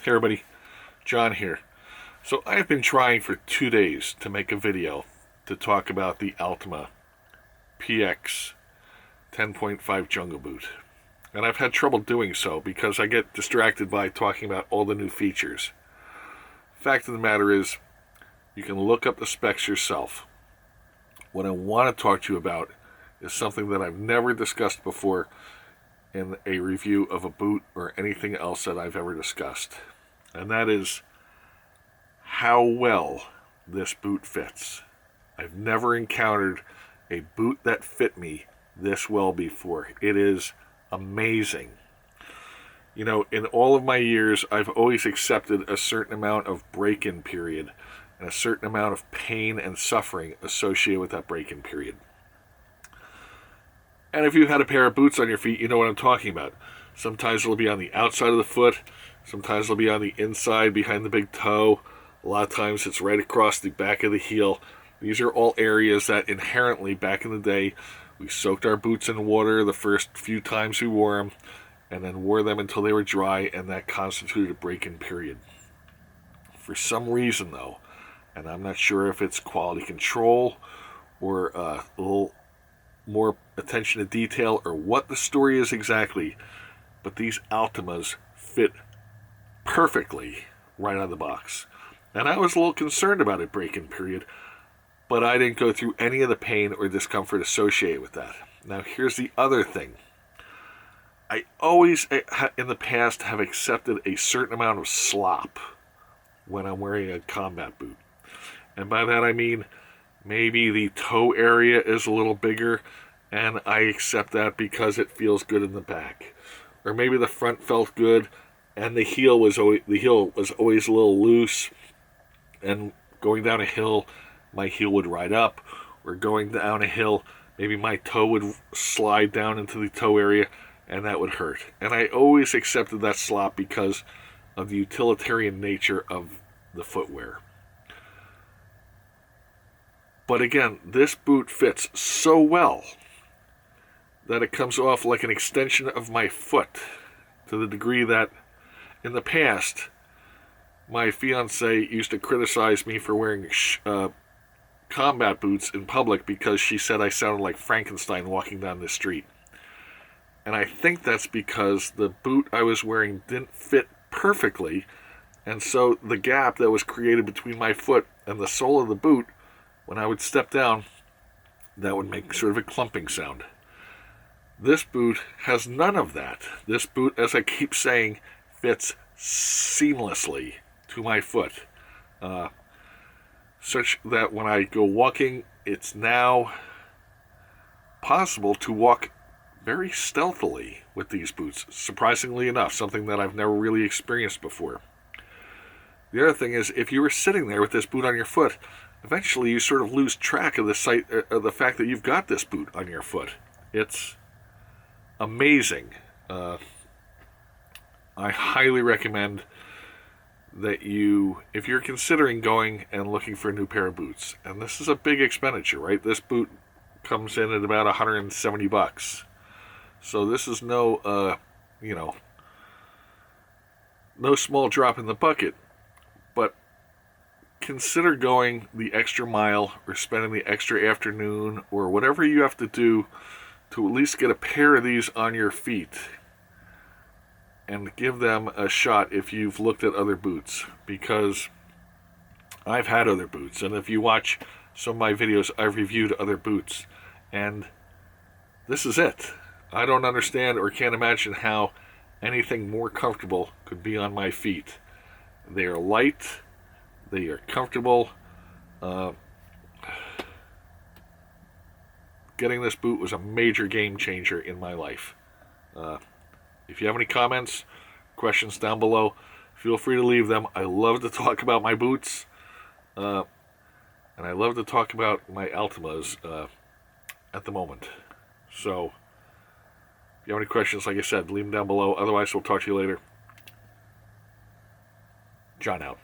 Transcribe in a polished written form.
Hey everybody, John here. So I've been trying for 2 days to make a video to talk about the Altama PX 10.5 Jungle Boot. And I've had trouble doing so because I get distracted by talking about all the new features. Fact of the matter is, you can look up the specs yourself. What I want to talk to you about is something that I've never discussed before in a review of a boot or anything else that I've ever discussed. And that is how well this boot fits. I've never encountered a boot that fit me this well before. It is amazing. You know, in all of my years, I've always accepted a certain amount of break-in period and a certain amount of pain and suffering associated with that break-in period. And if you've had a pair of boots on your feet, you know what I'm talking about. Sometimes it'll be on the outside of the foot. Sometimes it'll be on the inside, behind the big toe. A lot of times it's right across the back of the heel. These are all areas that inherently, back in the day, we soaked our boots in water the first few times we wore them, and then wore them until they were dry, and that constituted a break-in period. For some reason, though, and I'm not sure if it's quality control or a little more attention to detail or what the story is exactly, but these Altamas fit perfectly right out of the box. And I was a little concerned about a break-in period, but I didn't go through any of the pain or discomfort associated with that. Now here's the other thing. I always, in the past, have accepted a certain amount of slop when I'm wearing a combat boot. And by that I mean maybe the toe area is a little bigger, and I accept that because it feels good in the back. Or maybe the front felt good, and the heel was always a little loose, and going down a hill, my heel would ride up, or going down a hill, maybe my toe would slide down into the toe area, and that would hurt. And I always accepted that slop because of the utilitarian nature of the footwear. But again, this boot fits so well that it comes off like an extension of my foot, to the degree that in the past, my fiance used to criticize me for wearing combat boots in public because she said I sounded like Frankenstein walking down the street. And I think that's because the boot I was wearing didn't fit perfectly, and so the gap that was created between my foot and the sole of the boot, when I would step down, that would make sort of a clumping sound. This boot has none of that. This boot, as I keep saying, fits seamlessly to my foot, such that when I go walking, it's now possible to walk very stealthily with these boots, surprisingly enough, something that I've never really experienced before. The other thing is, if you were sitting there with this boot on your foot, eventually you sort of lose track of the fact that you've got this boot on your foot. It's amazing. I highly recommend that if you're considering going and looking for a new pair of boots, and this is a big expenditure, right? This boot comes in at about $170. So this is no small drop in the bucket, but consider going the extra mile or spending the extra afternoon or whatever you have to do to at least get a pair of these on your feet and give them a shot if you've looked at other boots, because I've had other boots, and if you watch some of my videos, I've reviewed other boots, and this is it. I don't understand or can't imagine how anything more comfortable could be on my feet. They are light, they are comfortable. Getting this boot was a major game changer in my life. If you have any comments, questions down below, feel free to leave them. I love to talk about my boots, and I love to talk about my Altamas at the moment. So, if you have any questions, like I said, leave them down below. Otherwise, we'll talk to you later. John out.